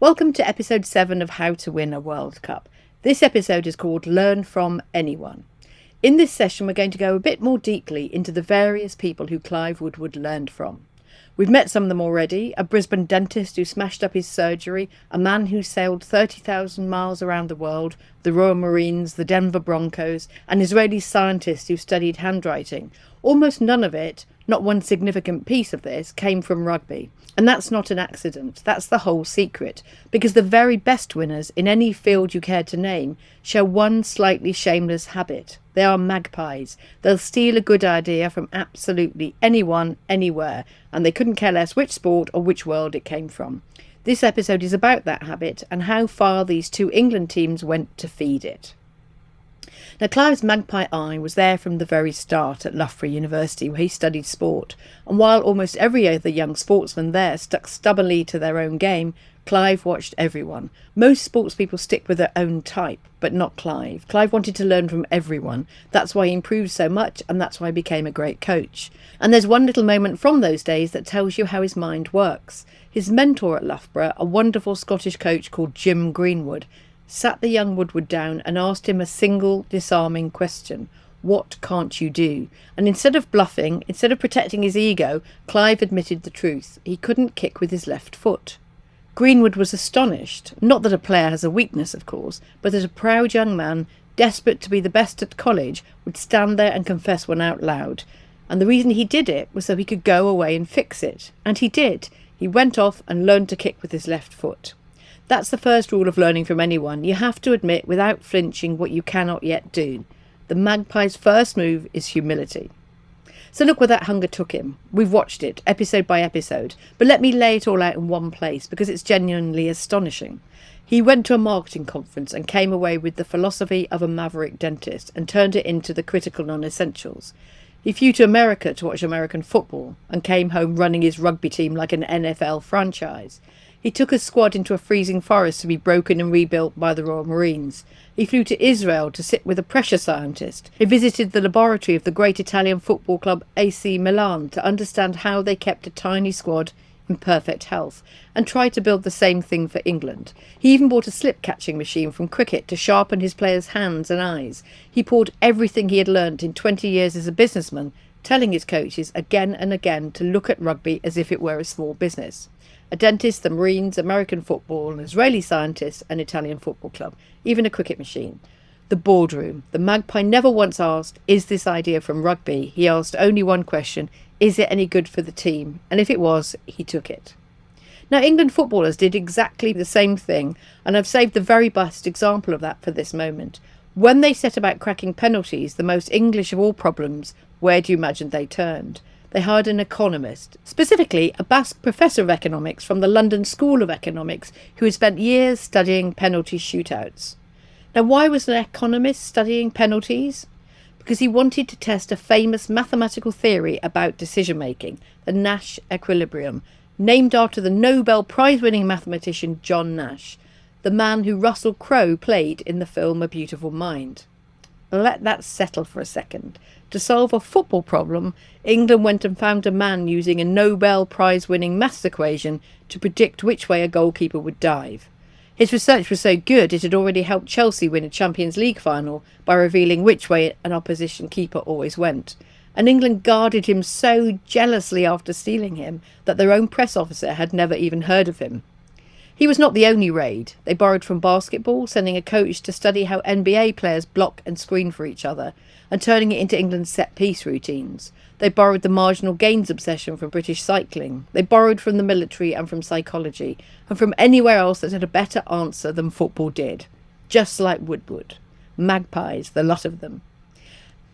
Welcome to episode 7 of How to Win a World Cup. This episode is called Learn from Anyone. In this session, we're going to go a bit more deeply into the various people who Clive Woodward learned from. We've met some of them already: a Brisbane dentist who smashed up his surgery, a man who sailed 30,000 miles around the world, the Royal Marines, the Denver Broncos, an Israeli scientist who studied handwriting. Almost none of it, not one significant piece of this, came from rugby. And that's not an accident. That's the whole secret. Because the very best winners in any field you care to name show one slightly shameless habit. They are magpies. They'll steal a good idea from absolutely anyone, anywhere, and they couldn't care less which sport or which world it came from. This episode is about that habit and how far these two England teams went to feed it. Now, Clive's magpie eye was there from the very start at Loughborough University, where he studied sport, and while almost every other young sportsman there stuck stubbornly to their own game, Clive watched everyone. Most sports people stick with their own type, but not Clive. Clive wanted to learn from everyone. That's why he improved so much, and that's why he became a great coach. And there's one little moment from those days that tells you how his mind works. His mentor at Loughborough, a wonderful Scottish coach called Jim Greenwood, sat the young Woodward down and asked him a single disarming question. What can't you do? And instead of bluffing, instead of protecting his ego, Clive admitted the truth. He couldn't kick with his left foot. Greenwood was astonished, not that a player has a weakness, of course, but that a proud young man, desperate to be the best at college, would stand there and confess one out loud. And the reason he did it was so he could go away and fix it. And he did. He went off and learned to kick with his left foot. That's the first rule of learning from anyone. You have to admit without flinching what you cannot yet do. The magpie's first move is humility. So look where that hunger took him. We've watched it, episode by episode, but let me lay it all out in one place because it's genuinely astonishing. He went to a marketing conference and came away with the philosophy of a maverick dentist and turned it into the critical non-essentials. He flew to America to watch American football and came home running his rugby team like an NFL franchise. He took a squad into a freezing forest to be broken and rebuilt by the Royal Marines. He flew to Israel to sit with a pressure scientist. He visited the laboratory of the great Italian football club AC Milan to understand how they kept a tiny squad in perfect health, and tried to build the same thing for England. He even bought a slip-catching machine from cricket to sharpen his players' hands and eyes. He poured everything he had learnt in 20 years as a businessman, telling his coaches again and again to look at rugby as if it were a small business. A dentist, the Marines, American football, an Israeli scientist, an Italian football club, even a cricket machine. The boardroom. The magpie never once asked, is this idea from rugby? He asked only one question, is it any good for the team? And if it was, he took it. Now, England footballers did exactly the same thing, and I've saved the very best example of that for this moment. When they set about cracking penalties, the most English of all problems, where do you imagine they turned? They hired an economist, specifically a Basque professor of economics from the London School of Economics, who had spent years studying penalty shootouts. Now, why was an economist studying penalties? Because he wanted to test a famous mathematical theory about decision-making, the Nash equilibrium, named after the Nobel Prize-winning mathematician John Nash, the man who Russell Crowe played in the film A Beautiful Mind. Let that settle for a second. To solve a football problem, England went and found a man using a Nobel Prize-winning maths equation to predict which way a goalkeeper would dive. His research was so good it had already helped Chelsea win a Champions League final by revealing which way an opposition keeper always went. And England guarded him so jealously after stealing him that their own press officer had never even heard of him. He was not the only raid. They borrowed from basketball, sending a coach to study how NBA players block and screen for each other, and turning it into England's set-piece routines. They borrowed the marginal gains obsession from British cycling. They borrowed from the military and from psychology, and from anywhere else that had a better answer than football did. Just like Woodward. Magpies, the lot of them.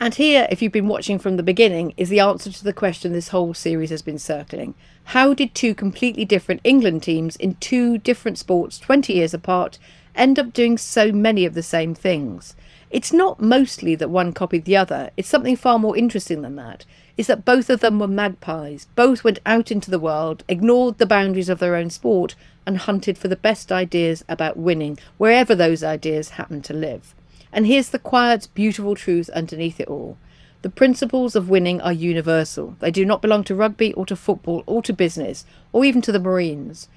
And here, if you've been watching from the beginning, is the answer to the question this whole series has been circling. How did two completely different England teams in two different sports 20 years apart end up doing so many of the same things? It's not mostly that one copied the other. It's something far more interesting than that. It's that both of them were magpies. Both went out into the world, ignored the boundaries of their own sport, and hunted for the best ideas about winning, wherever those ideas happened to live. And here's the quiet, beautiful truth underneath it all. The principles of winning are universal. They do not belong to rugby or to football or to business or even to the Marines.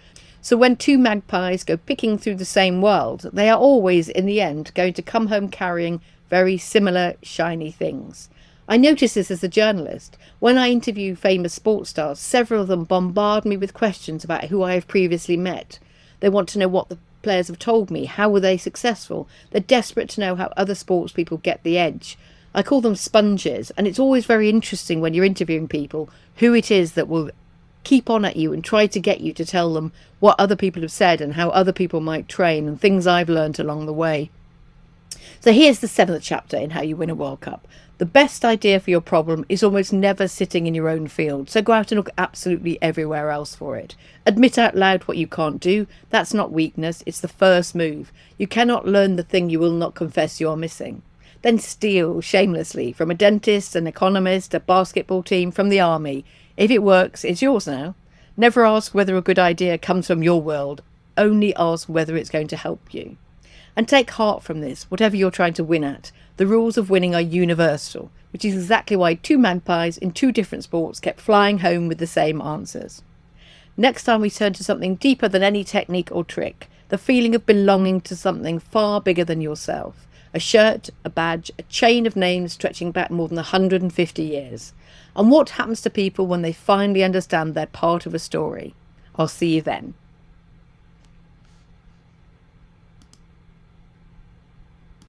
So when two magpies go picking through the same world, they are always, in the end, going to come home carrying very similar shiny things. I notice this as a journalist. When I interview famous sports stars, several of them bombard me with questions about who I have previously met. They want to know what the players have told me. How were they successful? They're desperate to know how other sports people get the edge. I call them sponges, and it's always very interesting when you're interviewing people who it is that will keep on at you and try to get you to tell them what other people have said and how other people might train and things I've learned along the way. So here's the 7th chapter in How You Win a World Cup. The best idea for your problem is almost never sitting in your own field, so go out and look absolutely everywhere else for it. Admit out loud what you can't do. That's not weakness, it's the first move. You cannot learn the thing you will not confess you are missing. Then steal shamelessly from a dentist, an economist, a basketball team, from the army. If it works, it's yours now. Never ask whether a good idea comes from your world. Only ask whether it's going to help you. And take heart from this, whatever you're trying to win at. The rules of winning are universal, which is exactly why two magpies in two different sports kept flying home with the same answers. Next time we turn to something deeper than any technique or trick, the feeling of belonging to something far bigger than yourself. A shirt, a badge, a chain of names stretching back more than 150 years. And what happens to people when they finally understand they're part of a story? I'll see you then.